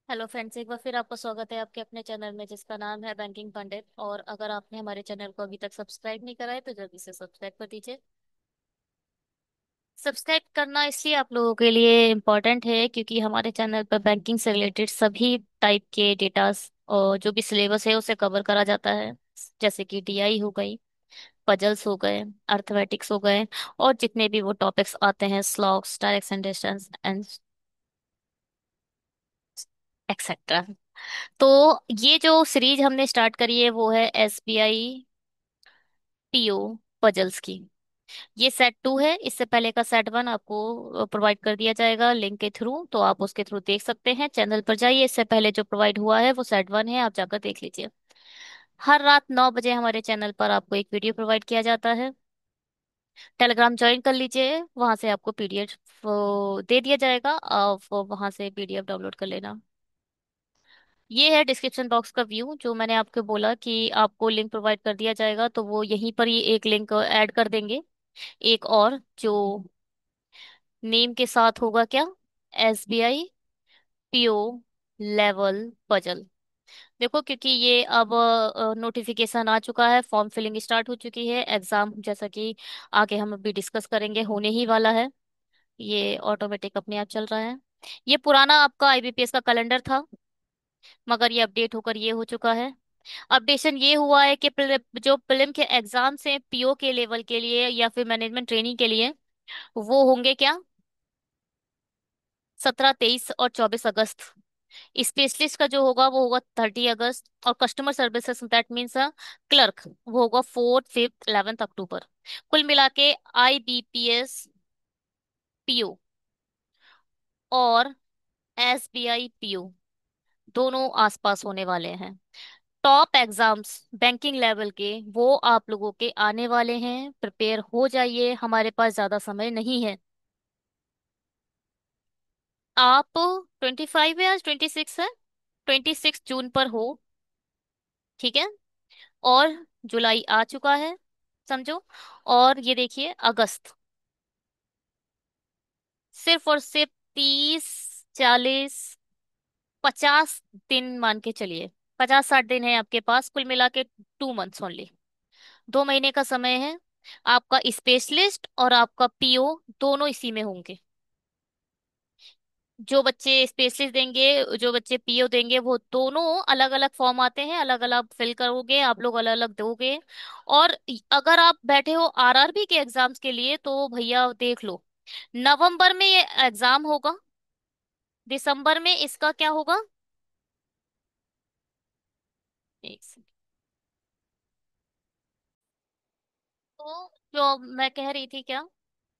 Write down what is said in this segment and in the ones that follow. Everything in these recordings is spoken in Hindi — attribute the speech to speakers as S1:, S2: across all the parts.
S1: हेलो फ्रेंड्स, एक बार फिर आपका स्वागत है आपके अपने चैनल में जिसका नाम है बैंकिंग पंडित। और अगर आपने हमारे चैनल को अभी तक सब्सक्राइब नहीं करा है तो जल्दी से सब्सक्राइब कर दीजिए। सब्सक्राइब करना इसलिए आप लोगों के लिए इम्पोर्टेंट है क्योंकि हमारे चैनल पर बैंकिंग से रिलेटेड सभी टाइप के डेटास और जो भी सिलेबस है उसे कवर करा जाता है। जैसे कि डीआई हो गई, पजल्स हो गए, अर्थमेटिक्स हो गए, और जितने भी वो टॉपिक्स आते हैं, स्लॉक्स, direct and distance and etcetera. तो ये जो सीरीज हमने स्टार्ट करी है वो है एसबीआई पीओ पजल्स की। ये सेट 2 है। इससे पहले का सेट 1 आपको प्रोवाइड कर दिया जाएगा लिंक के थ्रू, तो आप उसके थ्रू देख सकते हैं। चैनल पर जाइए, इससे पहले जो प्रोवाइड हुआ है वो सेट 1 है, आप जाकर देख लीजिए। हर रात 9 बजे हमारे चैनल पर आपको एक वीडियो प्रोवाइड किया जाता है। टेलीग्राम ज्वाइन कर लीजिए, वहां से आपको पीडीएफ दे दिया जाएगा, आप वहां से पीडीएफ डाउनलोड कर लेना। ये है डिस्क्रिप्शन बॉक्स का व्यू, जो मैंने आपको बोला कि आपको लिंक प्रोवाइड कर दिया जाएगा, तो वो यहीं पर ही एक लिंक ऐड कर देंगे। एक और जो नेम के साथ होगा क्या, एसबीआई पीओ लेवल पजल। देखो, क्योंकि ये अब नोटिफिकेशन आ चुका है, फॉर्म फिलिंग स्टार्ट हो चुकी है, एग्जाम जैसा कि आगे हम अभी डिस्कस करेंगे होने ही वाला है। ये ऑटोमेटिक अपने आप चल रहा है। ये पुराना आपका आईबीपीएस का कैलेंडर था, मगर ये अपडेट होकर ये हो चुका है। अपडेशन ये हुआ है कि जो प्रीलिम के एग्जाम्स हैं पीओ के लेवल के लिए या फिर मैनेजमेंट ट्रेनिंग के लिए, वो होंगे क्या, 17, 23 और 24 अगस्त। स्पेशलिस्ट का जो होगा वो होगा 30 अगस्त, और customer services that means clerk वो होगा 4, 5, 11 अक्टूबर। कुल मिला के आईबीपीएस पीओ और एसबीआई पीओ दोनों आसपास होने वाले हैं। टॉप एग्जाम्स बैंकिंग लेवल के वो आप लोगों के आने वाले हैं। प्रिपेयर हो जाइए, हमारे पास ज्यादा समय नहीं है। आप 25 है, आज 26 है, 26 जून पर हो, ठीक है। और जुलाई आ चुका है, समझो। और ये देखिए अगस्त, सिर्फ और सिर्फ 30, 40, 50 दिन मान के चलिए। 50, 60 दिन है आपके पास, कुल मिला के 2 मंथ्स ओनली। 2 महीने का समय है। आपका स्पेशलिस्ट और आपका पीओ दोनों इसी में होंगे। जो बच्चे स्पेशलिस्ट देंगे, जो बच्चे पीओ देंगे, वो दोनों अलग अलग फॉर्म आते हैं, अलग अलग फिल करोगे आप लोग, अलग अलग दोगे। और अगर आप बैठे हो आरआरबी के एग्जाम्स के लिए तो भैया देख लो, नवंबर में ये एग्जाम होगा, दिसंबर में इसका क्या होगा। एक सेकंड। तो जो मैं कह रही थी क्या,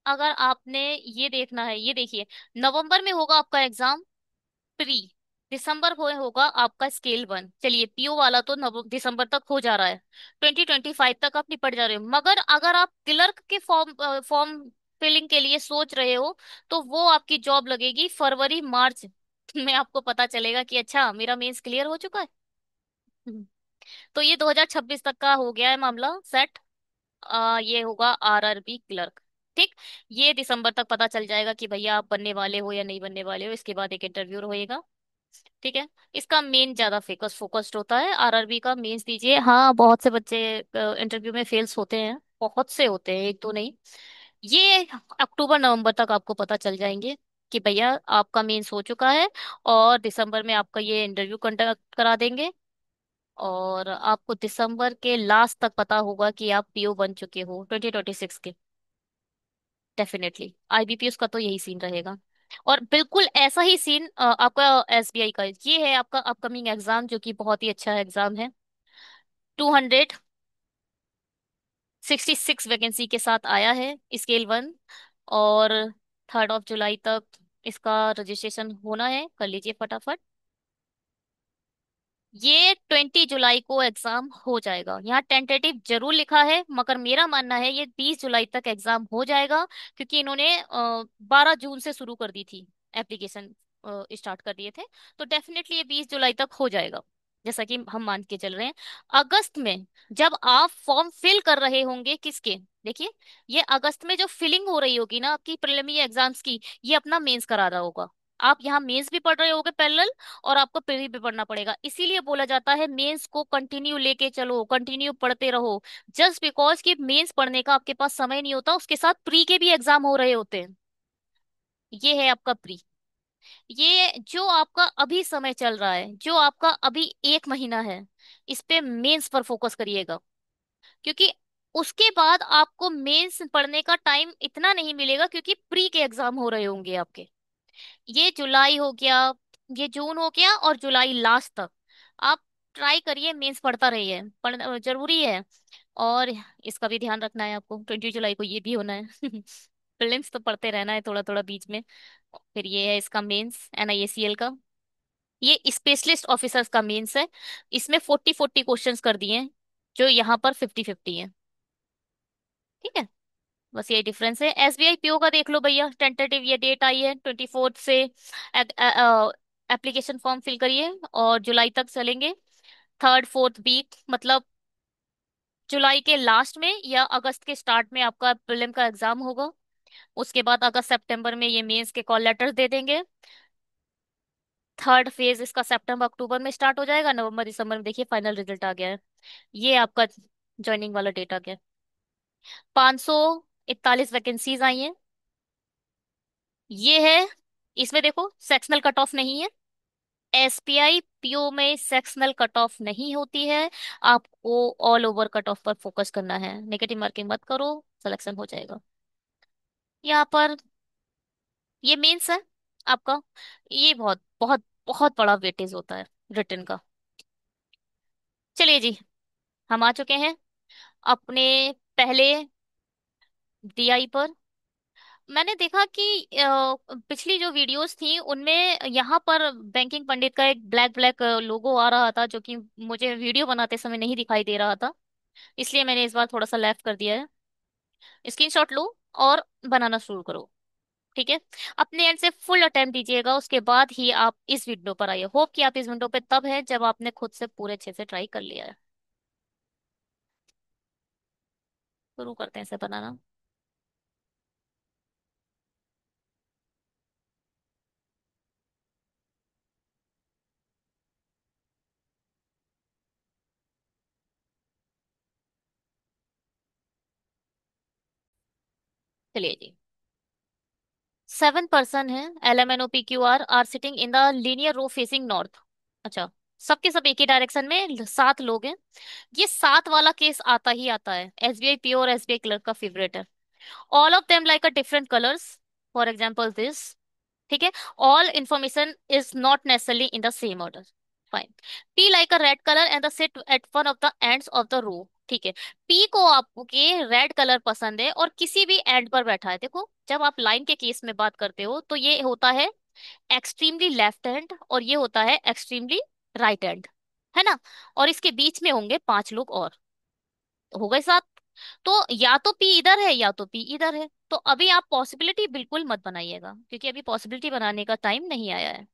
S1: अगर आपने ये देखना है, ये देखिए, नवंबर में होगा आपका एग्जाम प्री, दिसंबर को होगा आपका स्केल 1। चलिए, पीओ वाला तो दिसंबर तक हो जा रहा है, 2025 तक आप निपट जा रहे हो। मगर अगर आप क्लर्क के फॉर्म फिलिंग के लिए सोच रहे हो, तो वो आपकी जॉब लगेगी फरवरी मार्च में। आपको पता चलेगा कि अच्छा, मेरा मेंस क्लियर हो चुका है। हम्म। तो ये 2026 तक का हो गया है मामला सेट। ये होगा आरआरबी क्लर्क, ठीक। ये दिसंबर तक पता चल जाएगा कि भैया आप बनने वाले हो या नहीं बनने वाले हो। इसके बाद एक इंटरव्यू होएगा, ठीक है। इसका मेन ज्यादा फोकस्ड होता है, आरआरबी का मेंस दीजिए। हाँ, बहुत से बच्चे इंटरव्यू में फेल्स होते हैं, बहुत से होते हैं, एक तो नहीं। ये अक्टूबर नवंबर तक आपको पता चल जाएंगे कि भैया आपका मेंस हो चुका है, और दिसंबर में आपका ये इंटरव्यू कंडक्ट करा देंगे। और आपको दिसंबर के लास्ट तक पता होगा कि आप पीओ बन चुके हो 2026 के। डेफिनेटली आईबीपीएस का तो यही सीन रहेगा। और बिल्कुल ऐसा ही सीन आपका एसबीआई का ये है, आपका अपकमिंग एग्जाम, जो कि बहुत ही अच्छा एग्जाम है। 266 वैकेंसी के साथ आया है स्केल 1। और 3 जुलाई तक इसका रजिस्ट्रेशन होना है, कर लीजिए फटाफट। ये 20 जुलाई को एग्जाम हो जाएगा, यहाँ टेंटेटिव जरूर लिखा है, मगर मेरा मानना है ये 20 जुलाई तक एग्जाम हो जाएगा, क्योंकि इन्होंने 12 जून से शुरू कर दी थी, एप्लीकेशन स्टार्ट कर दिए थे। तो डेफिनेटली ये 20 जुलाई तक हो जाएगा, जैसा कि हम मान के चल रहे हैं। अगस्त में जब आप फॉर्म फिल कर रहे होंगे किसके, देखिए, ये अगस्त में जो फिलिंग हो रही होगी ना आपकी प्रिलिमिनरी एग्जाम्स की, ये अपना मेंस करा रहा होगा। आप यहाँ मेंस भी पढ़ रहे होगे पैरेलल, और आपको प्री भी पढ़ना पड़ेगा। इसीलिए बोला जाता है मेंस को कंटिन्यू लेके चलो, कंटिन्यू पढ़ते रहो। जस्ट बिकॉज कि मेंस पढ़ने का आपके पास समय नहीं होता, उसके साथ प्री के भी एग्जाम हो रहे होते हैं। ये है आपका प्री। ये जो आपका अभी समय चल रहा है, जो आपका अभी 1 महीना है, इस पे मेंस पर फोकस करिएगा। क्योंकि उसके बाद आपको मेंस पढ़ने का टाइम इतना नहीं मिलेगा, क्योंकि प्री के एग्जाम हो रहे होंगे आपके। ये जुलाई हो गया, ये जून हो गया, और जुलाई लास्ट तक आप ट्राई करिए, मेंस पढ़ता रहिए, पढ़ना जरूरी है। और इसका भी ध्यान रखना है आपको, 20 जुलाई को ये भी होना है। प्रीलिम्स तो पढ़ते रहना है थोड़ा थोड़ा बीच में। फिर ये है इसका मेंस NIACL का। ये स्पेशलिस्ट ऑफिसर्स का मेंस है। इसमें 40-40 क्वेश्चंस कर दिए हैं, जो यहाँ पर 50-50 है। ठीक है, बस ये डिफरेंस है। SBI PO का देख लो भैया, टेंटेटिव ये डेट आई है 24 से। एप्लीकेशन फॉर्म फिल करिए, और जुलाई तक चलेंगे। 3rd 4th वीक, मतलब जुलाई के लास्ट में या अगस्त के स्टार्ट में आपका प्रीलिम का एग्जाम होगा। उसके बाद अगस्त सितंबर में ये मेंस के कॉल लेटर्स दे देंगे। 3rd फेज इसका सितंबर अक्टूबर में स्टार्ट हो जाएगा। नवंबर दिसंबर में देखिए फाइनल रिजल्ट आ गया है। ये आपका ज्वाइनिंग वाला डेट आ गया। 541 वैकेंसीज आई हैं। ये है, इसमें देखो सेक्शनल कट ऑफ नहीं है। SBI PO में सेक्शनल कट ऑफ नहीं होती है। आपको ऑल ओवर कट ऑफ पर फोकस करना है, नेगेटिव मार्किंग मत करो, सिलेक्शन हो जाएगा। यहाँ पर ये मेंस है आपका। ये बहुत बहुत बहुत बड़ा वेटेज होता है रिटर्न का। चलिए जी, हम आ चुके हैं अपने पहले DI पर। मैंने देखा कि पिछली जो वीडियोस थी उनमें यहाँ पर बैंकिंग पंडित का एक ब्लैक ब्लैक लोगो आ रहा था, जो कि मुझे वीडियो बनाते समय नहीं दिखाई दे रहा था। इसलिए मैंने इस बार थोड़ा सा लेफ्ट कर दिया है। स्क्रीनशॉट लो और बनाना शुरू करो। ठीक है, अपने एंड से फुल अटेम्प्ट दीजिएगा, उसके बाद ही आप इस विंडो पर आइए। होप कि आप इस विंडो पे तब है जब आपने खुद से पूरे अच्छे से ट्राई कर लिया है। शुरू करते हैं इसे बनाना। चलिए जी, 7 पर्सन है। LMNOPQR are sitting in the linear row facing north. अच्छा, सबके सब एक ही डायरेक्शन में 7 लोग हैं। ये 7 वाला केस आता ही आता है। SBI PO और SBI क्लर्क का फेवरेट है। All of them like a different colours, for example this. ठीक है, all information is not necessarily in the same order. Fine. P like a red colour and the sit at one of the ends of the row. ठीक है, P को आपके रेड कलर पसंद है और किसी भी एंड पर बैठा है। देखो, जब आप लाइन के केस में बात करते हो तो ये होता है एक्सट्रीमली लेफ्ट हैंड, और ये होता है एक्सट्रीमली राइट हैंड, है ना। और इसके बीच में होंगे 5 लोग और, तो हो गए 7। तो या तो P इधर है या तो P इधर है। तो अभी आप पॉसिबिलिटी बिल्कुल मत बनाइएगा, क्योंकि अभी पॉसिबिलिटी बनाने का टाइम नहीं आया है।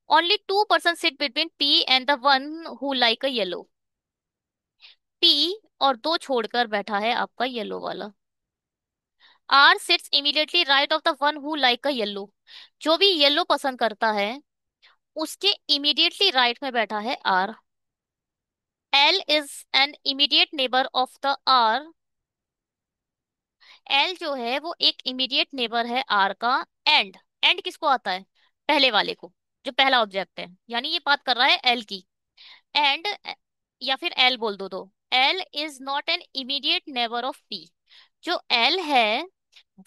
S1: Only 2 person sit between P and the one who like a yellow. P और 2 छोड़कर बैठा है आपका येलो वाला। R sits immediately right of the one who like a yellow. जो भी येलो पसंद करता है उसके इमीडिएटली राइट में बैठा है R। L is an immediate neighbour of the R। L जो है वो एक इमीडिएट नेबर है R का। एंड, एंड किसको आता है? पहले वाले को, जो पहला ऑब्जेक्ट है, यानी ये बात कर रहा है L की। एंड, या फिर L बोल दो तो, L is not an immediate neighbour of P। जो L है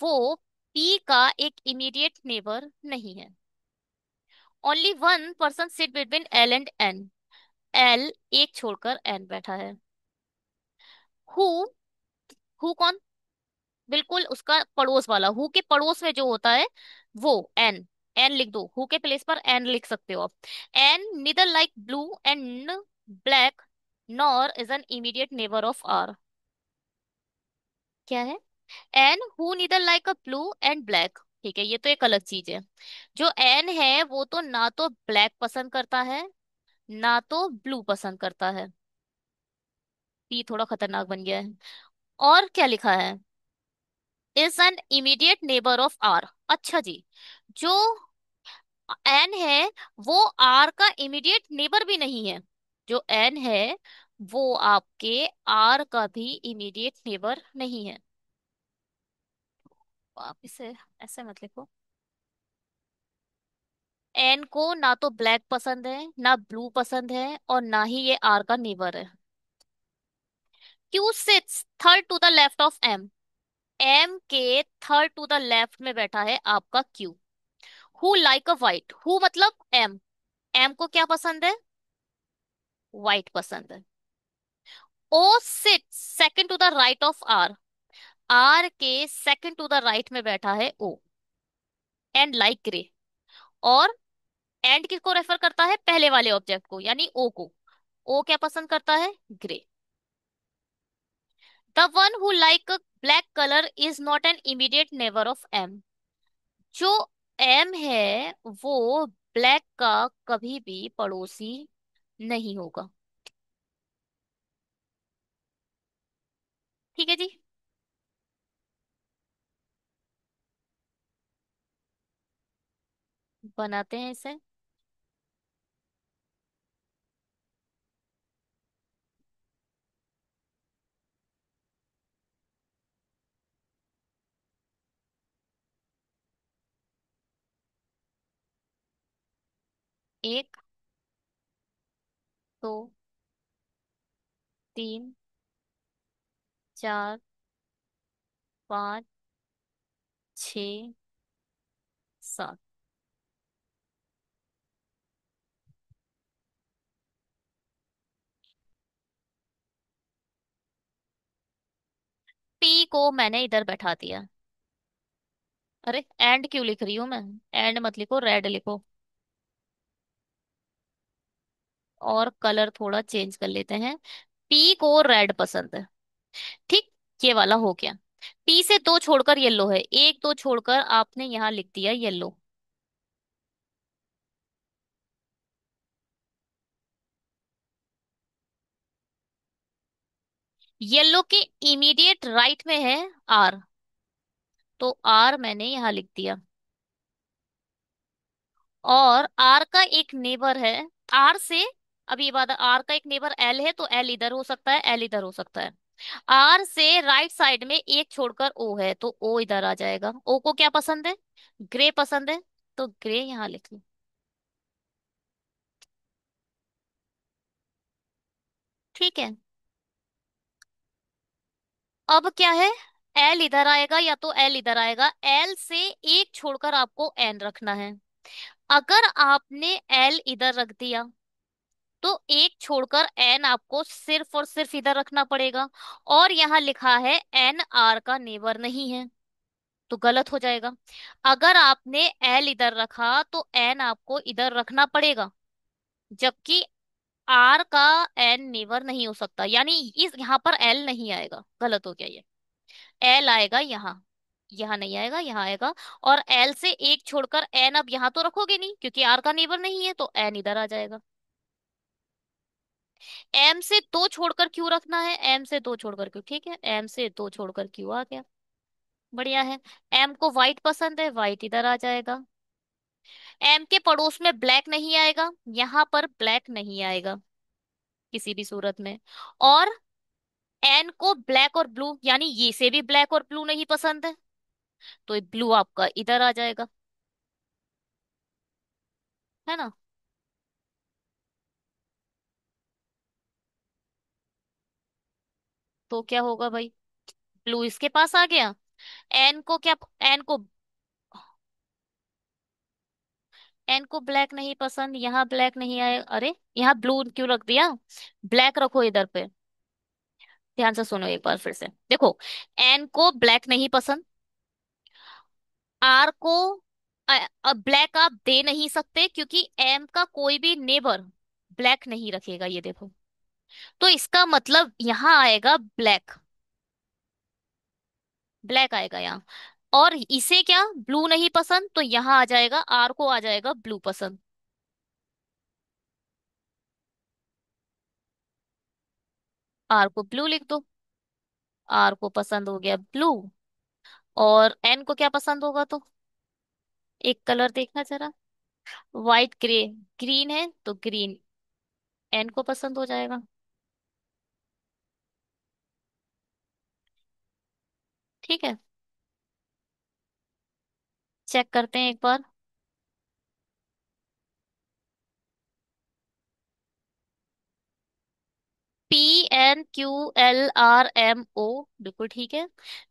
S1: वो P का एक इमीडिएट नेबर नहीं है। Only 1 person sit between L and N। L एक छोड़कर N बैठा है। हु, हु कौन? बिल्कुल उसका पड़ोस वाला, हु के पड़ोस में जो होता है वो एन। एन लिख दो, हु के प्लेस पर एन लिख सकते हो आप। N neither like blue and black, nor is N immediate neighbour of R. क्या है? N who neither like a blue and black. ठीक है, ये तो एक अलग चीज है। जो एन है वो तो ना तो ब्लैक पसंद करता है, ना तो ब्लू पसंद करता है। पी थोड़ा खतरनाक बन गया है। और क्या लिखा है? Is N immediate neighbour of R. अच्छा जी। जो एन है वो आर का इमीडिएट नेबर भी नहीं है। जो एन है वो आपके आर का भी इमीडिएट नेबर नहीं है। आप इसे ऐसे मत लिखो। एन को ना तो ब्लैक पसंद है ना ब्लू पसंद है और ना ही ये आर का नेबर है। Q sits third to the left of M. M के थर्ड टू द लेफ्ट में बैठा है आपका Q. Who like a white, who मतलब एम। एम को क्या पसंद है? वाइट पसंद है। O sit second to the right of R. R के सेकंड टू द राइट में बैठा है ओ। And like grey. और एंड किसको रेफर करता है? पहले वाले ऑब्जेक्ट को यानी ओ को। ओ क्या पसंद करता है? Grey. The one who like black colour is not an immediate neighbour of M. जो एम है वो ब्लैक का कभी भी पड़ोसी नहीं होगा। ठीक है जी। बनाते हैं इसे। एक, दो, तीन, चार, पाँच, छ, सात। पी को मैंने इधर बैठा दिया। अरे एंड क्यों लिख रही हूं मैं? एंड मत लिखो, रेड लिखो। और कलर थोड़ा चेंज कर लेते हैं। पी को रेड पसंद है। ठीक। ये वाला हो गया। पी से दो छोड़कर येलो है, एक दो छोड़कर आपने यहां लिख दिया येलो। येलो के इमीडिएट राइट में है आर, तो आर मैंने यहां लिख दिया। और आर का एक नेबर है आर से। अभी ये बात, आर का एक नेबर एल है तो एल इधर हो सकता है, एल इधर हो सकता है। आर से राइट साइड में एक छोड़कर ओ है तो ओ इधर आ जाएगा। ओ को क्या पसंद है? ग्रे पसंद है। तो ग्रे यहां लिख लो। ठीक है। अब क्या है? एल इधर आएगा या तो एल इधर आएगा। एल से एक छोड़कर आपको एन रखना है। अगर आपने एल इधर रख दिया तो एक छोड़कर एन आपको सिर्फ और सिर्फ इधर रखना पड़ेगा। और यहाँ लिखा है एन आर का नेबर नहीं है, तो गलत हो जाएगा। अगर आपने एल इधर रखा तो एन आपको इधर रखना पड़ेगा, जबकि आर का एन नेबर नहीं हो सकता, यानी इस यहाँ पर एल नहीं आएगा। गलत हो गया ये। एल आएगा यहाँ, यहाँ नहीं आएगा, यहाँ आएगा। और एल से एक छोड़कर एन अब यहाँ तो रखोगे नहीं क्योंकि आर का नेबर नहीं है, तो एन इधर आ जाएगा। एम से दो छोड़कर क्यू रखना है, एम से दो छोड़कर क्यू। ठीक है, एम से दो छोड़कर क्यू आ गया। बढ़िया है। एम को व्हाइट पसंद है, व्हाइट इधर आ जाएगा। एम के पड़ोस में ब्लैक नहीं आएगा, यहां पर ब्लैक नहीं आएगा किसी भी सूरत में। और एन को ब्लैक और ब्लू यानी ये से भी ब्लैक और ब्लू नहीं पसंद है, तो ब्लू आपका इधर आ जाएगा। है ना? तो क्या होगा भाई? ब्लू इसके पास आ गया। एन को क्या? एन को एन को ब्लैक नहीं पसंद, यहाँ ब्लैक नहीं आए। अरे यहाँ ब्लू क्यों रख दिया? ब्लैक रखो इधर पे। ध्यान से सुनो एक बार फिर से, देखो। एन को ब्लैक नहीं पसंद। आर को ब्लैक आप दे नहीं सकते क्योंकि एम का कोई भी नेबर ब्लैक नहीं रखेगा, ये देखो। तो इसका मतलब यहाँ आएगा ब्लैक। ब्लैक आएगा यहाँ। और इसे क्या ब्लू नहीं पसंद, तो यहाँ आ जाएगा आर को आ जाएगा ब्लू पसंद। आर को ब्लू लिख दो। आर को पसंद हो गया ब्लू। और एन को क्या पसंद होगा तो? एक कलर देखना जरा। White grey. ग्रीन है तो ग्रीन एन को पसंद हो जाएगा। ठीक है, चेक करते हैं एक बार। PNQLRMO, बिल्कुल ठीक है।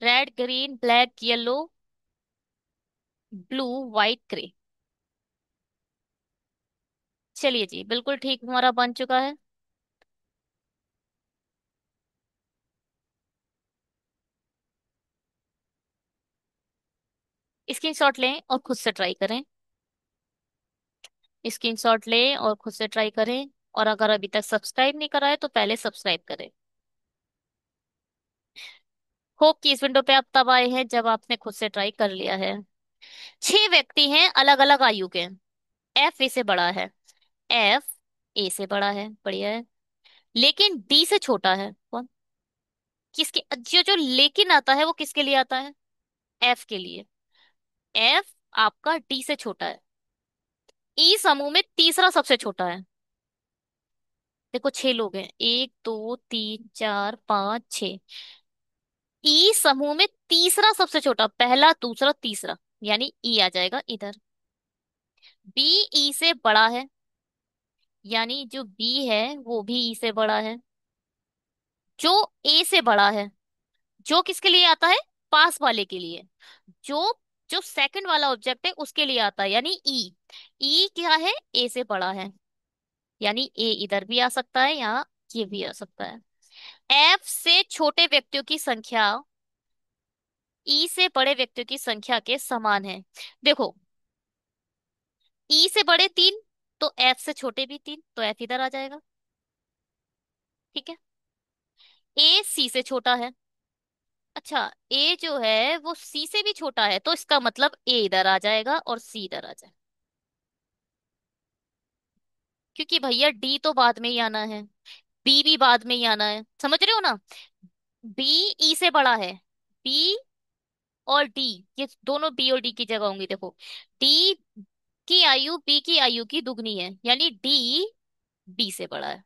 S1: Red green black yellow blue white grey. चलिए जी, बिल्कुल ठीक हमारा बन चुका है। स्क्रीनशॉट लें और खुद से ट्राई करें। स्क्रीनशॉट लें और खुद से ट्राई करें। और अगर अभी तक सब्सक्राइब नहीं करा है तो पहले सब्सक्राइब करें। होप कि इस विंडो पे आप तब आए हैं जब आपने खुद से ट्राई कर लिया है। 6 व्यक्ति हैं अलग अलग आयु के। एफ ए से बड़ा है। एफ ए से बड़ा है, बढ़िया है। लेकिन डी से छोटा है। कौन? किसके? जो जो लेकिन आता है वो किसके लिए आता है? एफ के लिए। एफ आपका डी से छोटा है। ई समूह में तीसरा सबसे छोटा है। देखो 6 लोग हैं, 1 2 3 4 5 6। ई समूह में तीसरा सबसे छोटा, पहला दूसरा तीसरा, यानी ई आ जाएगा इधर। बी ई से बड़ा है, यानी जो बी है वो भी ई से बड़ा है। जो ए से बड़ा है, जो किसके लिए आता है? पास वाले के लिए। जो जो सेकंड वाला ऑब्जेक्ट है उसके लिए आता है, यानी ई। ई क्या है? ए से बड़ा है, यानी ए इधर भी आ सकता है, यहाँ ये भी आ सकता है। एफ से छोटे व्यक्तियों की संख्या ई से बड़े व्यक्तियों की संख्या के समान है। देखो, ई से बड़े 3 तो एफ से छोटे भी 3, तो एफ इधर आ जाएगा। ठीक है। ए सी से छोटा है। अच्छा, ए जो है वो सी से भी छोटा है, तो इसका मतलब ए इधर आ जाएगा और सी इधर आ जाएगा। क्योंकि भैया डी तो बाद में ही आना है, बी भी बाद में ही आना है, समझ रहे हो ना? बी ई से बड़ा है। बी और डी, ये दोनों बी और डी की जगह होंगी। देखो, डी की आयु बी की आयु की दुगनी है, यानी डी बी से बड़ा है।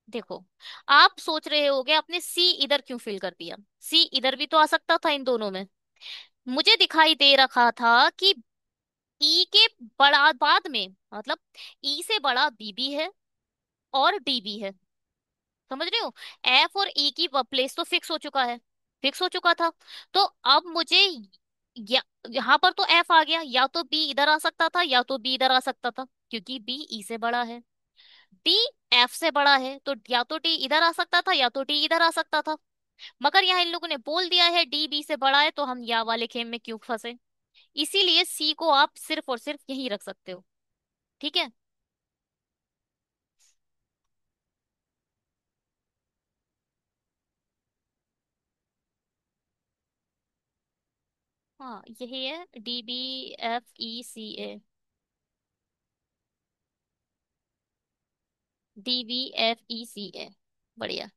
S1: देखो, आप सोच रहे होगे आपने सी इधर क्यों फिल कर दिया? सी इधर भी तो आ सकता था इन दोनों में। मुझे दिखाई दे रखा था कि ई के बड़ा बाद में, मतलब ई से बड़ा बी भी है और डी भी है। समझ रहे हो? एफ और ई की प्लेस तो फिक्स हो चुका है, फिक्स हो चुका था। तो अब मुझे यहाँ पर तो एफ आ गया, या तो बी इधर आ सकता था या तो बी इधर आ सकता था, क्योंकि बी ई से बड़ा है। डी एफ से बड़ा है, तो या तो डी इधर आ सकता था या तो डी इधर आ सकता था। मगर यहाँ इन लोगों ने बोल दिया है डी बी से बड़ा है, तो हम या वाले खेम में क्यों फंसे? इसीलिए सी को आप सिर्फ और सिर्फ यही रख सकते हो। ठीक है। हाँ, यही है, DBFECA। DBFECA, बढ़िया।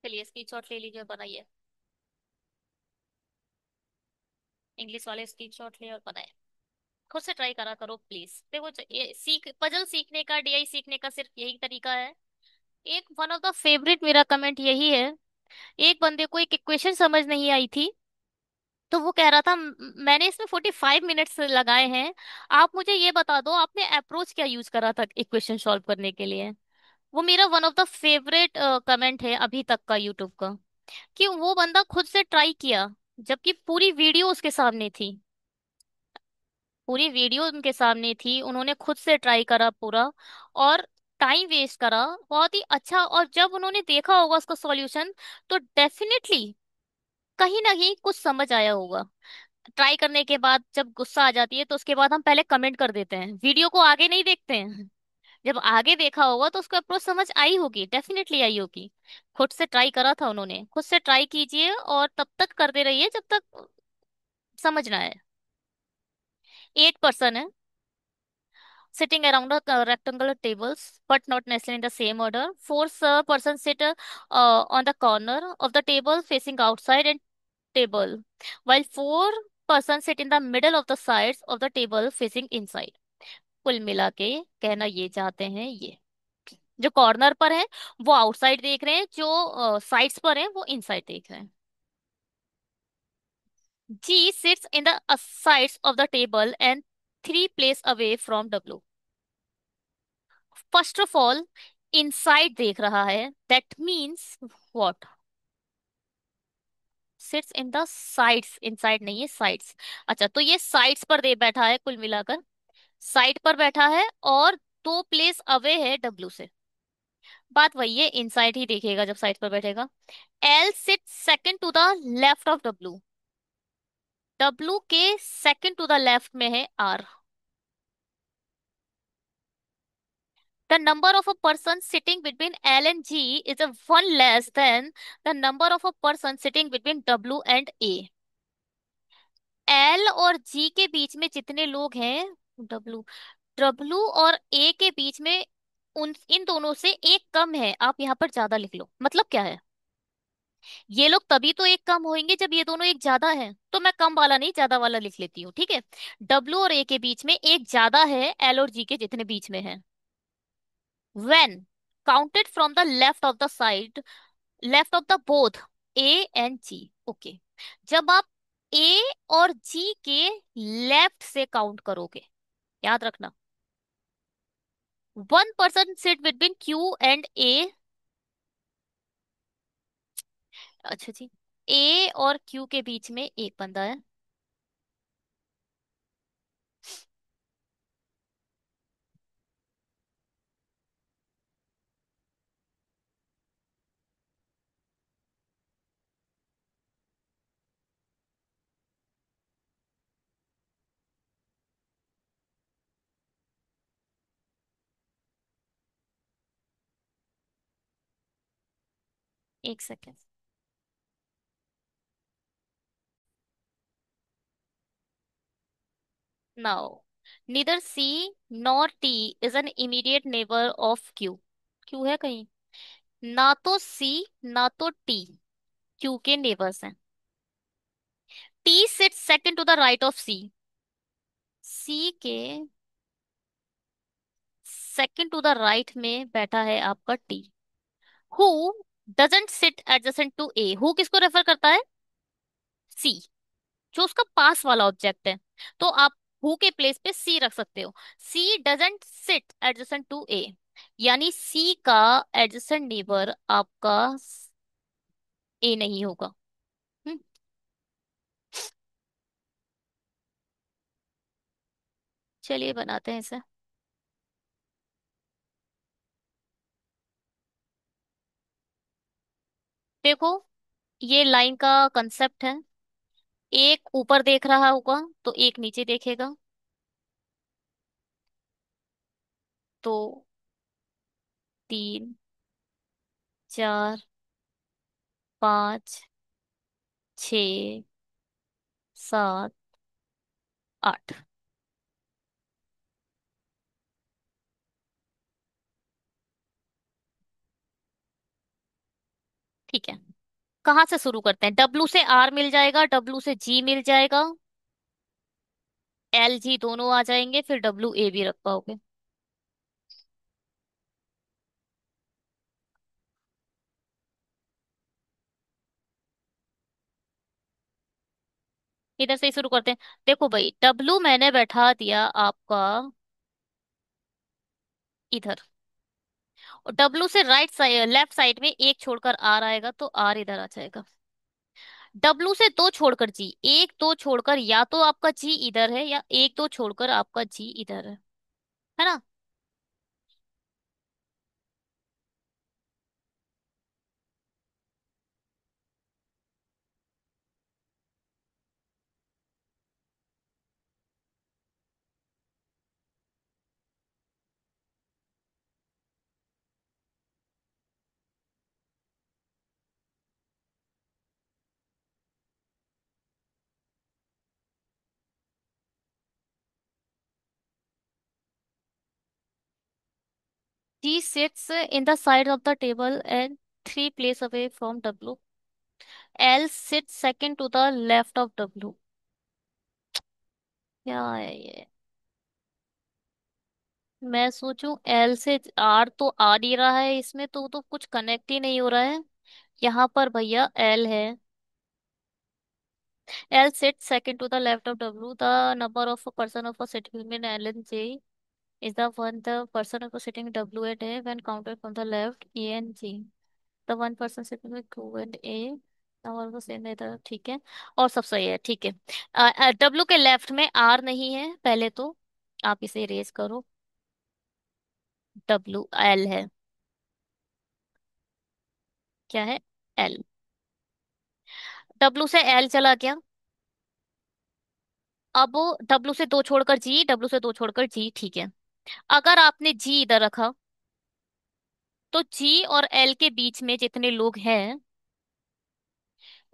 S1: चलिए स्क्रीनशॉट ले लीजिए और बनाइए। इंग्लिश वाले स्क्रीनशॉट ले और बनाए। खुद से ट्राई करा करो प्लीज। देखो, ये सीख पजल सीखने का, डीआई सीखने का सिर्फ यही तरीका है। एक वन ऑफ द फेवरेट मेरा कमेंट यही है। एक बंदे को एक इक्वेशन समझ नहीं आई थी, तो वो कह रहा था, मैंने इसमें 45 मिनट्स लगाए हैं, आप मुझे ये बता दो आपने अप्रोच क्या यूज करा था इक्वेशन सॉल्व करने के लिए। वो मेरा one of the favourite comment है अभी तक का यूट्यूब का, कि वो बंदा खुद से ट्राई किया, जबकि पूरी वीडियो उसके सामने थी। पूरी वीडियो उनके सामने थी, उन्होंने खुद से ट्राई करा पूरा, और टाइम वेस्ट करा बहुत ही अच्छा। और जब उन्होंने देखा होगा उसका सॉल्यूशन, तो डेफिनेटली कहीं ना कहीं कुछ समझ आया होगा। ट्राई करने के बाद जब गुस्सा आ जाती है तो उसके बाद हम पहले कमेंट कर देते हैं, वीडियो को आगे नहीं देखते हैं। जब आगे देखा होगा तो उसको अप्रोच समझ आई होगी, डेफिनेटली आई होगी। खुद से ट्राई करा था उन्होंने, खुद से ट्राई कीजिए और तब तक करते रहिए जब तक समझ ना आए। 8 पर्सन है sitting around the rectangular tables, but not necessarily in the same order. Four persons sit on the corner of the table facing outside and table, while four persons sit in the middle of the sides of the table facing inside. कुल मिला के कहना ये चाहते हैं ये, जो कॉर्नर पर है वो आउटसाइड देख रहे हैं, जो साइड्स पर है वो इनसाइड देख रहे हैं। G sits in the sides of the table and 3 places away from W. First of all inside देख रहा है, that means what? Sits in the sides, inside नहीं है साइड्स। अच्छा, तो ये साइड्स पर दे बैठा है कुल मिलाकर, साइड पर बैठा है और 2 प्लेस अवे है डब्ल्यू से। बात वही है, इनसाइड ही देखेगा जब साइड पर बैठेगा। L sit second to the left of W, W के सेकंड टू द लेफ्ट में है R. The number of a person sitting between L and G is a one less than the number of a person sitting between W and A. L और G के बीच में जितने लोग हैं, W, W और A के बीच में उन इन दोनों से एक कम है, आप यहाँ पर ज्यादा लिख लो। मतलब क्या है? ये लोग तभी तो एक कम होंगे जब ये दोनों एक ज्यादा है, तो मैं कम वाला नहीं ज्यादा वाला लिख लेती हूँ, ठीक है। W और A के बीच में एक ज्यादा है L और G के जितने बीच में है। When counted from the left of the side, left of the both A and G, okay. जब आप ए और जी के लेफ्ट से काउंट करोगे, याद रखना, 1 person sit between Q and A. अच्छा जी, ए और क्यू के बीच में एक बंदा है। एक second. Now neither C nor T is N immediate neighbour of Q. Q है कहीं? ना तो सी ना तो टी क्यू के नेबर्स हैं। T sit second to the right of C, C के सेकंड टू द राइट में बैठा है आपका T. Who doesn't sit adjacent to A, who किसको रेफर करता है? सी, जो उसका पास वाला ऑब्जेक्ट है। तो आप हु के प्लेस पे सी रख सकते हो। सी डजंट सिट एडजेसेंट टू ए, यानी सी का एडजेसेंट नेबर आपका ए नहीं होगा। हम्म, चलिए बनाते हैं इसे। देखो, ये लाइन का कंसेप्ट है, एक ऊपर देख रहा होगा तो एक नीचे देखेगा। तो 3, 4, 5, 6, 7, 8। ठीक है, कहाँ से शुरू करते हैं? डब्लू से आर मिल जाएगा, डब्लू से जी मिल जाएगा, एल जी दोनों आ जाएंगे, फिर डब्लू ए भी रख पाओगे। इधर से ही शुरू करते हैं। देखो भाई, डब्लू मैंने बैठा दिया आपका इधर, और डब्लू से राइट साइड लेफ्ट साइड में एक छोड़कर आर आएगा तो आर इधर आ जाएगा। डब्लू से दो छोड़कर जी, एक दो छोड़कर या तो आपका जी इधर है या एक दो छोड़कर आपका जी इधर है ना? G sits in the side of the table and three place away from W. L sits second to the left of W. क्या है ये? मैं सोचूं एल से आर तो आ नहीं रहा है इसमें, तो कुछ कनेक्ट ही नहीं हो रहा है। यहाँ पर भैया एल है। L sits second to the left of W. The number of a person of a sitting between L and J is the one the person of a sitting W and A when counted from the left A and G. The one person sitting with Q and A. और वो सेम इधर, ठीक है। और सब सही है, ठीक है। W के लेफ्ट में R नहीं है पहले तो, आप इसे इरेज करो। W L है। क्या है? L। W से L चला गया। अब W से दो छोड़कर G, W से दो छोड़कर G, ठीक है। अगर आपने G इधर रखा तो जी और एल के बीच में जितने लोग हैं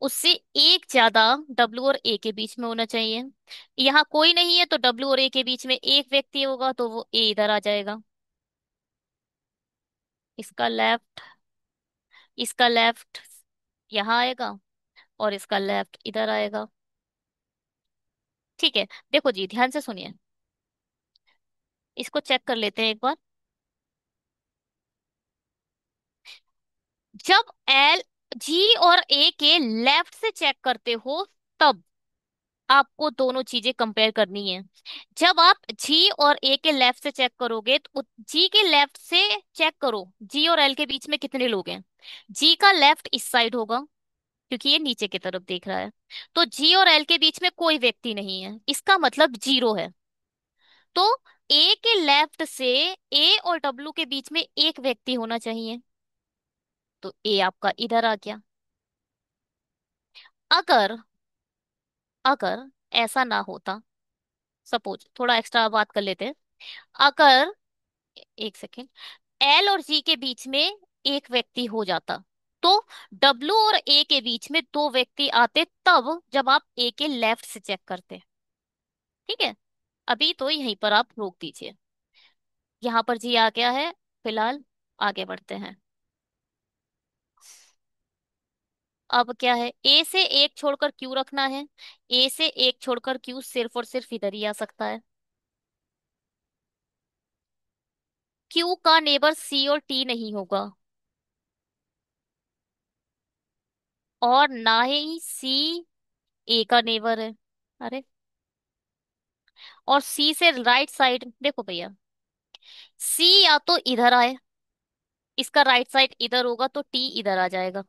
S1: उससे एक ज्यादा डब्ल्यू और ए के बीच में होना चाहिए। यहाँ कोई नहीं है तो डब्ल्यू और ए के बीच में एक व्यक्ति होगा तो वो ए इधर आ जाएगा। इसका लेफ्ट, इसका लेफ्ट यहाँ आएगा और इसका लेफ्ट इधर आएगा। ठीक है, देखो जी ध्यान से सुनिए, इसको चेक कर लेते हैं एक बार। जब एल, जी और ए के लेफ्ट से चेक करते हो तब आपको दोनों चीजें कंपेयर करनी है। जब आप जी और ए के लेफ्ट से चेक करोगे तो जी के लेफ्ट से चेक करो जी और एल के बीच में कितने लोग हैं। जी का लेफ्ट इस साइड होगा क्योंकि ये नीचे की तरफ देख रहा है, तो जी और एल के बीच में कोई व्यक्ति नहीं है, इसका मतलब जीरो है। तो ए के लेफ्ट से ए और डब्ल्यू के बीच में एक व्यक्ति होना चाहिए, तो ए आपका इधर आ गया। अगर अगर ऐसा ना होता, सपोज थोड़ा एक्स्ट्रा बात कर लेते हैं। अगर, एक सेकेंड, एल और जी के बीच में एक व्यक्ति हो जाता तो डब्ल्यू और ए के बीच में दो व्यक्ति आते तब जब आप ए के लेफ्ट से चेक करते। ठीक है, अभी तो यहीं पर आप रोक दीजिए, यहाँ पर जी आ गया है। फिलहाल आगे बढ़ते हैं। अब क्या है, ए से एक छोड़कर क्यू रखना है। ए से एक छोड़कर क्यू सिर्फ और सिर्फ इधर ही आ सकता है। क्यू का नेबर सी और टी नहीं होगा, और ना ही सी ए का नेबर है। अरे, और सी से राइट साइड देखो भैया, सी या तो इधर आए, इसका राइट साइड इधर होगा तो टी इधर आ जाएगा,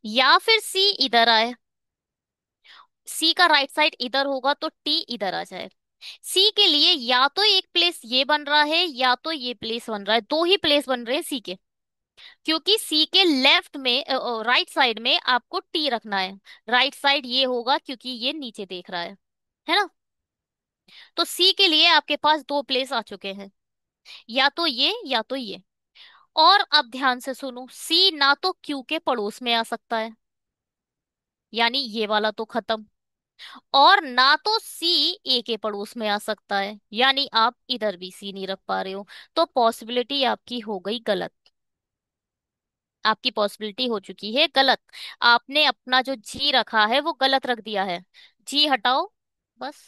S1: या फिर सी इधर आए, सी का राइट साइड इधर होगा तो टी इधर आ जाए। सी के लिए या तो एक प्लेस ये बन रहा है या तो ये प्लेस बन रहा है, दो ही प्लेस बन रहे हैं सी के, क्योंकि सी के लेफ्ट में, राइट साइड में आपको टी रखना है। राइट साइड ये होगा क्योंकि ये नीचे देख रहा है ना। तो सी के लिए आपके पास दो प्लेस आ चुके हैं, या तो ये या तो ये। और अब ध्यान से सुनो, सी ना तो क्यू के पड़ोस में आ सकता है, यानी ये वाला तो खत्म, और ना तो सी ए के पड़ोस में आ सकता है, यानी आप इधर भी सी नहीं रख पा रहे हो। तो पॉसिबिलिटी आपकी हो गई गलत, आपकी पॉसिबिलिटी हो चुकी है गलत। आपने अपना जो जी रखा है वो गलत रख दिया है। जी हटाओ बस।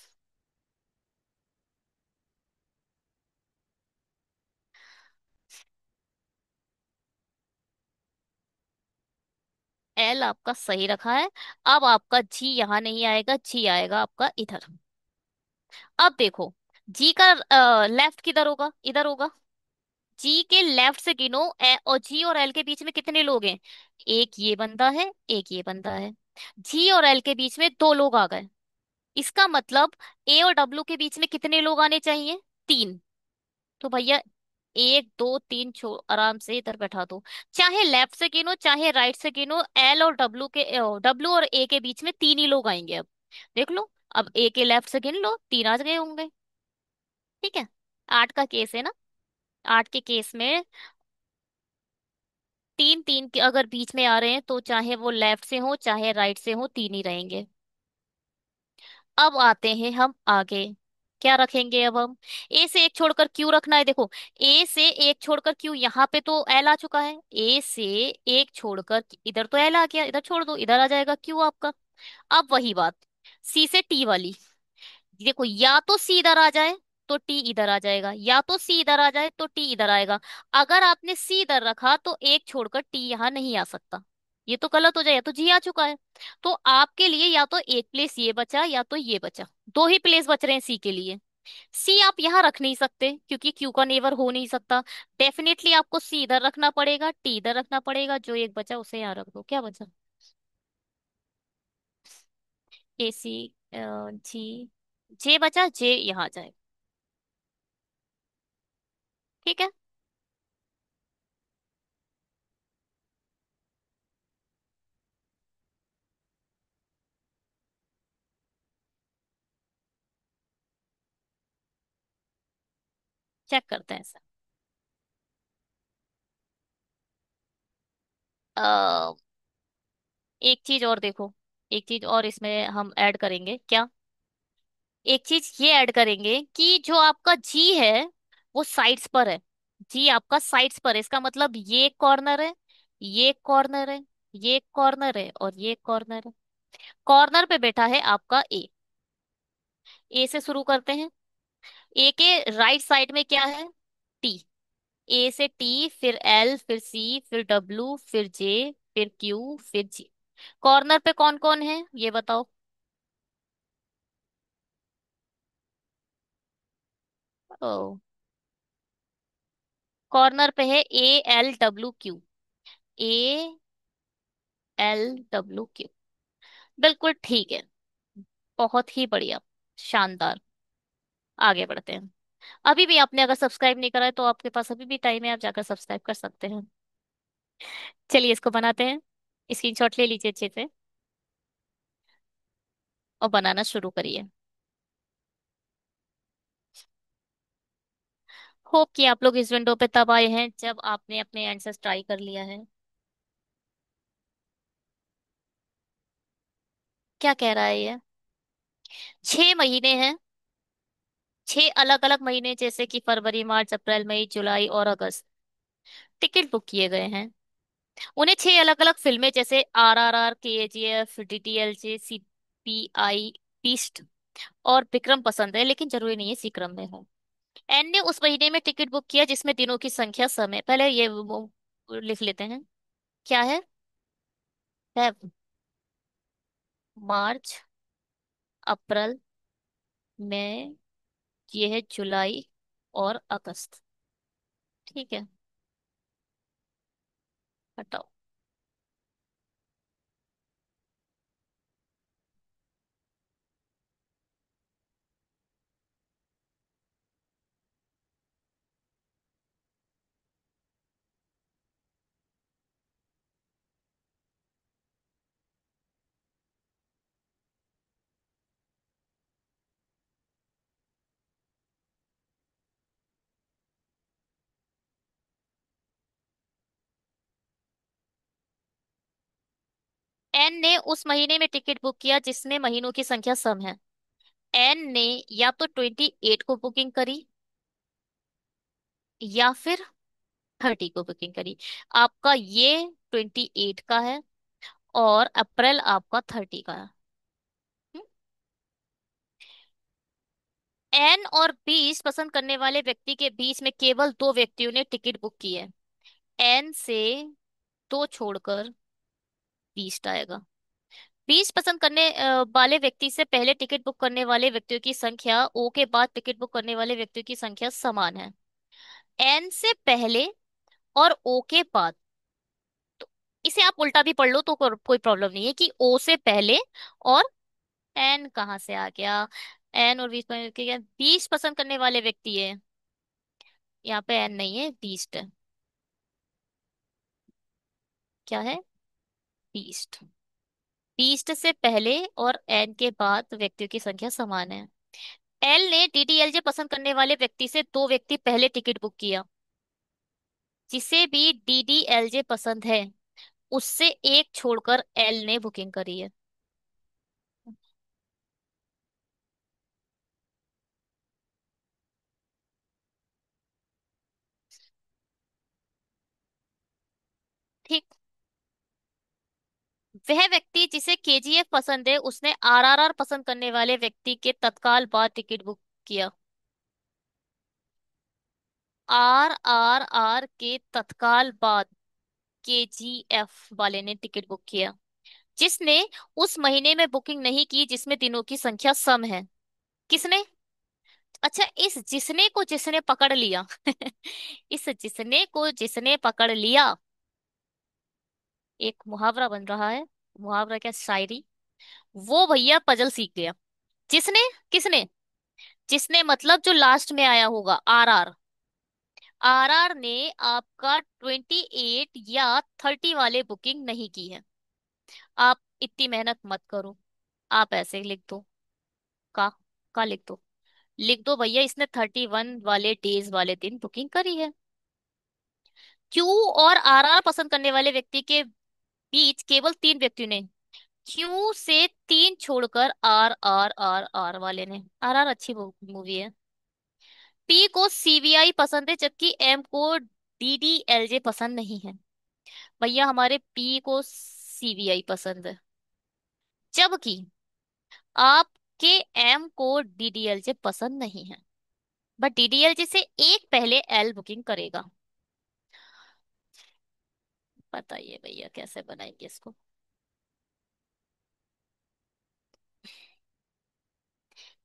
S1: एल आपका सही रखा है। अब आपका जी यहाँ नहीं आएगा, जी आएगा आपका इधर। अब देखो, जी का लेफ्ट किधर होगा, इधर होगा। जी के लेफ्ट से गिनो, और जी और एल के बीच में कितने लोग हैं? एक ये बंदा है, एक ये बंदा है। जी और एल के बीच में दो लोग आ गए, इसका मतलब ए और डब्ल्यू के बीच में कितने लोग आने चाहिए? तीन। तो भैया एक दो तीन आराम से इधर बैठा दो, चाहे लेफ्ट से गिनो चाहे राइट से गिनो, एल और डब्ल्यू के, डब्ल्यू और ए के बीच में तीन ही लोग आएंगे। अब देख लो, अब ए के लेफ्ट से गिन लो, तीन आ गए होंगे। ठीक है, आठ का केस है ना, आठ के केस में तीन तीन के अगर बीच में आ रहे हैं तो चाहे वो लेफ्ट से हो चाहे राइट से हो, तीन ही रहेंगे। अब आते हैं हम आगे। क्या रखेंगे अब हम? ए से एक छोड़कर क्यू रखना है, देखो। ए से एक छोड़कर क्यू, यहाँ पे तो एल आ चुका है। ए से एक छोड़कर इधर तो एल आ गया, इधर छोड़ दो, इधर आ जाएगा क्यू आपका। अब वही बात, सी से टी वाली। देखो, या तो सी इधर आ जाए तो टी इधर आ जाएगा, या तो सी इधर आ जाए तो टी इधर आएगा। अगर आपने सी इधर रखा तो एक छोड़कर टी यहाँ नहीं आ सकता, ये तो गलत हो जाए, या तो जी आ चुका है। तो आपके लिए या तो एक प्लेस ये बचा या तो ये बचा, दो ही प्लेस बच रहे हैं सी के लिए। सी आप यहाँ रख नहीं सकते क्योंकि क्यू का नेवर हो नहीं सकता। डेफिनेटली आपको सी इधर रखना पड़ेगा, टी इधर रखना पड़ेगा, जो एक बचा उसे यहाँ रख दो। क्या बचा? ए सी, जी, जे बचा, जे यहाँ जाए। ठीक है, चेक करते हैं सर। अ, एक चीज और देखो, एक चीज और इसमें हम ऐड करेंगे क्या, एक चीज ये ऐड करेंगे कि जो आपका जी है वो साइड्स पर है। जी आपका साइड्स पर है, इसका मतलब ये कॉर्नर है, ये कॉर्नर है, ये कॉर्नर है और ये कॉर्नर है। कॉर्नर पे बैठा है आपका ए। ए से शुरू करते हैं। ए के राइट साइड में क्या है? टी। ए से टी, फिर एल, फिर सी, फिर डब्ल्यू, फिर जे, फिर क्यू, फिर जी। कॉर्नर पे कौन कौन है ये बताओ? ओ, कॉर्नर पे है A L W Q. A L W Q, बिल्कुल ठीक है। बहुत ही बढ़िया, शानदार। आगे बढ़ते हैं। अभी भी आपने अगर सब्सक्राइब नहीं करा है तो आपके पास अभी भी टाइम है, आप जाकर सब्सक्राइब कर सकते हैं। चलिए इसको बनाते हैं। स्क्रीनशॉट ले लीजिए अच्छे से और बनाना शुरू करिए। होप कि आप लोग इस विंडो पे तब आए हैं जब आपने अपने आंसर्स ट्राई कर लिया है। क्या कह रहा है ये? 6 महीने हैं, 6 अलग अलग महीने, जैसे कि फरवरी, मार्च, अप्रैल, मई, जुलाई और अगस्त, टिकट बुक किए गए हैं। उन्हें 6 अलग अलग फिल्में जैसे RRR, KGF, DDLJ, CPI, beast और विक्रम पसंद है, लेकिन जरूरी नहीं है सीक्रम में हो। एन ने उस महीने में टिकट बुक किया जिसमें दिनों की संख्या समय, पहले ये वो लिख लेते हैं। क्या है? फेब, मार्च, अप्रैल, मई, ये है जुलाई और अगस्त। ठीक है, हटाओ। एन ने उस महीने में टिकट बुक किया जिसमें महीनों की संख्या सम है। एन ने या तो 28 को बुकिंग करी या फिर 30 को बुकिंग करी। आपका ये 28 का है और अप्रैल आपका 30 का है। एन और 20 पसंद करने वाले व्यक्ति के बीच में केवल दो व्यक्तियों ने टिकट बुक की है। एन से दो छोड़कर 20 आएगा। 20 पसंद करने वाले व्यक्ति से पहले टिकट बुक करने वाले व्यक्तियों की संख्या ओ के बाद टिकट बुक करने वाले व्यक्तियों की संख्या समान है। एन से पहले और ओ के बाद, तो इसे आप उल्टा भी पढ़ लो तो कोई प्रॉब्लम नहीं है कि ओ से पहले और एन कहाँ से आ गया। एन और 20 पसंद करने वाले व्यक्ति है, यहाँ पे एन नहीं है, 20 है। क्या है? 20। 20 से पहले और एन के बाद व्यक्तियों की संख्या समान है। एल ने DDLJ पसंद करने वाले व्यक्ति से दो व्यक्ति पहले टिकट बुक किया। जिसे भी DDLJ पसंद है उससे एक छोड़कर एल ने बुकिंग करी है। ठीक। वह व्यक्ति जिसे केजीएफ पसंद है उसने आरआरआर पसंद करने वाले व्यक्ति के तत्काल बाद टिकट बुक किया। आरआरआर के तत्काल बाद केजीएफ वाले ने टिकट बुक किया। जिसने उस महीने में बुकिंग नहीं की जिसमें दिनों की संख्या सम है। किसने? अच्छा, इस जिसने को जिसने पकड़ लिया इस जिसने को जिसने पकड़ लिया, एक मुहावरा बन रहा है। मुहावरा क्या, शायरी। वो भैया पजल सीख गया। जिसने, किसने? जिसने मतलब जो लास्ट में आया होगा, आरआर। आरआर ने आपका 28 या 30 वाले बुकिंग नहीं की है। आप इतनी मेहनत मत करो, आप ऐसे लिख दो। का का लिख दो। लिख दो भैया, इसने 31 वाले डेज वाले दिन बुकिंग करी है। क्यू और आरआर पसंद करने वाले व्यक्ति के बीच केवल 3 व्यक्तियों ने क्यू से 3 छोड़कर आर आर आर आर वाले ने। आर आर अच्छी मूवी है। पी को सीवीआई पसंद है जबकि एम को डीडीएलजे पसंद नहीं है। भैया हमारे पी को सीवीआई पसंद है, जबकि आपके एम को डीडीएलजे पसंद नहीं है। बट डीडीएलजे से एक पहले एल बुकिंग करेगा। बताइए भैया कैसे बनाएंगे इसको।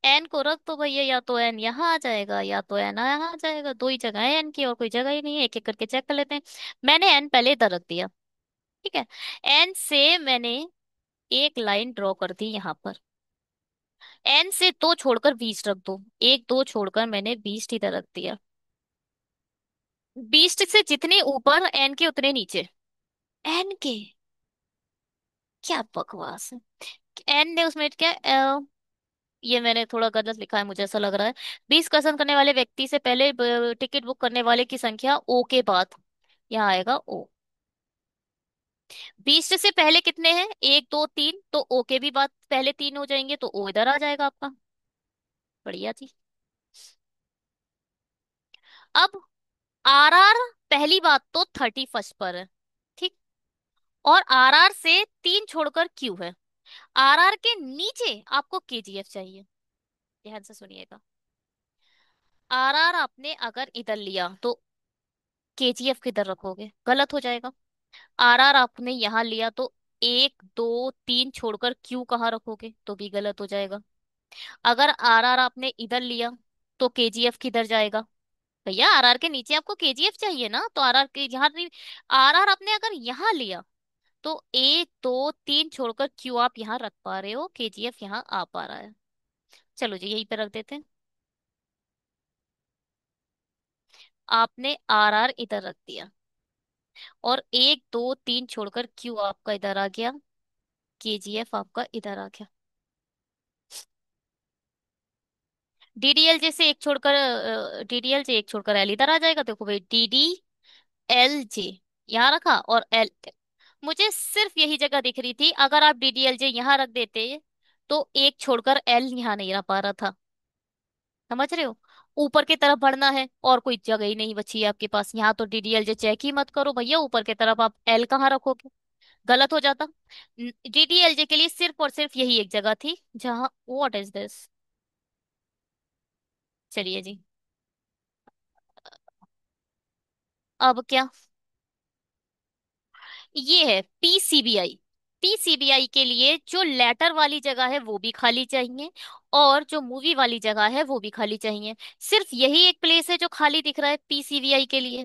S1: एन को रख दो भैया, या तो एन यहाँ आ जाएगा या तो एन यहाँ आ जाएगा। दो ही जगह है एन की, और कोई जगह ही नहीं है। एक एक करके चेक कर लेते हैं। मैंने एन पहले इधर रख दिया। ठीक है। एन से मैंने एक लाइन ड्रॉ कर दी यहाँ पर। एन से दो छोड़कर 20 रख दो। एक दो छोड़कर मैंने 20 इधर रख दिया। 20 से जितने ऊपर एन के उतने नीचे। एन के, क्या बकवास है। एन ने उसमें क्या ये मैंने थोड़ा गलत लिखा है, मुझे ऐसा लग रहा है। 20 पसंद करने वाले व्यक्ति से पहले टिकट बुक करने वाले की संख्या ओ के बाद, यहाँ आएगा ओ। 20 से पहले कितने हैं, 1 2 3, तो ओ के भी बाद पहले 3 हो जाएंगे, तो ओ इधर आ जाएगा आपका। बढ़िया जी। अब आरआर पहली बात तो 31 पर है। ठीक। और आरआर से 3 छोड़कर क्यू है। आरआर के नीचे आपको केजीएफ चाहिए। ध्यान से सुनिएगा। आरआर आपने अगर इधर लिया तो केजीएफ किधर रखोगे, गलत हो जाएगा। आरआर आपने यहाँ लिया तो 1 2 3 छोड़कर क्यू कहाँ रखोगे, तो भी गलत हो जाएगा। अगर आरआर आपने इधर लिया तो केजीएफ किधर जाएगा। भैया आरआर के नीचे आपको केजीएफ चाहिए ना, तो आरआर के यहाँ नहीं। आरआर आपने अगर यहाँ लिया तो 1 2 3 छोड़कर क्यू आप यहाँ रख पा रहे हो, केजीएफ यहाँ आ पा रहा है। चलो जी यहीं पे रख देते हैं। आपने आरआर इधर रख दिया, और 1 2 3 छोड़कर क्यू आपका इधर आ गया, केजीएफ आपका इधर आ गया। डीडीएलजे से एक छोड़कर डीडीएलजे एक छोड़कर एल इधर आ जाएगा। देखो भाई, डीडीएलजे यहाँ रखा और एल। मुझे सिर्फ यही जगह दिख रही थी, अगर आप डीडीएलजे यहाँ रख देते तो एक छोड़कर एल यहाँ नहीं रह पा रहा था। समझ रहे हो। ऊपर की तरफ बढ़ना है और कोई जगह ही नहीं बची है आपके पास, यहाँ तो डीडीएलजे चेक ही मत करो भैया, ऊपर की तरफ आप एल कहाँ रखोगे, गलत हो जाता। डीडीएलजे के लिए सिर्फ और सिर्फ यही एक जगह थी जहाँ, व्हाट इज दिस। चलिए जी। अब क्या, ये है पीसीबीआई। पीसीबीआई के लिए जो लेटर वाली जगह है वो भी खाली चाहिए, और जो मूवी वाली जगह है वो भी खाली चाहिए। सिर्फ यही एक प्लेस है जो खाली दिख रहा है पीसीबीआई के लिए।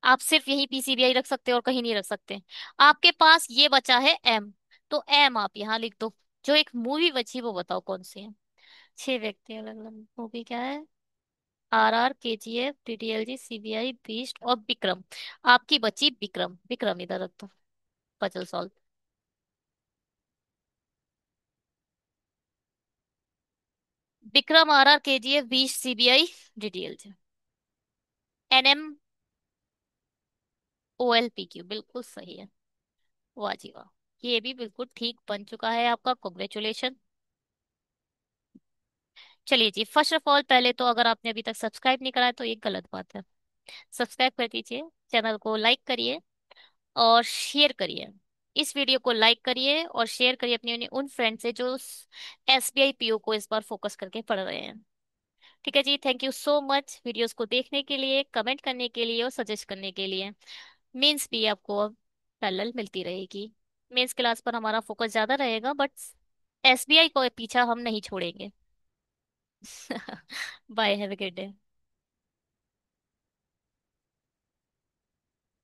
S1: आप सिर्फ यही पीसीबीआई रख सकते हो और कहीं नहीं रख सकते। आपके पास ये बचा है एम, तो एम आप यहाँ लिख दो। जो एक मूवी बची वो बताओ कौन सी है। 6 व्यक्ति, अलग अलग मूवी क्या है। RR, KGF, DDLG, CBI, Beast और विक्रम। आपकी बची विक्रम। विक्रम इधर रख दो। Puzzle solve. Vikram, RR, KGF, Beast, CBI, DDLJ, NM, OLPQ, बिल्कुल सही है। वाह जी वाह। ये भी बिल्कुल ठीक बन चुका है आपका, कॉन्ग्रेचुलेशन। चलिए जी, फर्स्ट ऑफ ऑल पहले तो अगर आपने अभी तक सब्सक्राइब नहीं करा है तो ये गलत बात है। सब्सक्राइब कर दीजिए, चैनल को लाइक करिए, और शेयर करिए। इस वीडियो को लाइक करिए और शेयर करिए अपने उन उन फ्रेंड से जो एसबीआई पीओ को इस बार फोकस करके पढ़ रहे हैं। ठीक है जी, thank you so much videos को देखने के लिए, कमेंट करने के लिए और सजेस्ट करने के लिए। मेंस भी आपको अब पैरेलल मिलती रहेगी। मेंस क्लास पर हमारा फोकस ज्यादा रहेगा, बट एसबीआई को पीछा हम नहीं छोड़ेंगे। Bye, have a good day.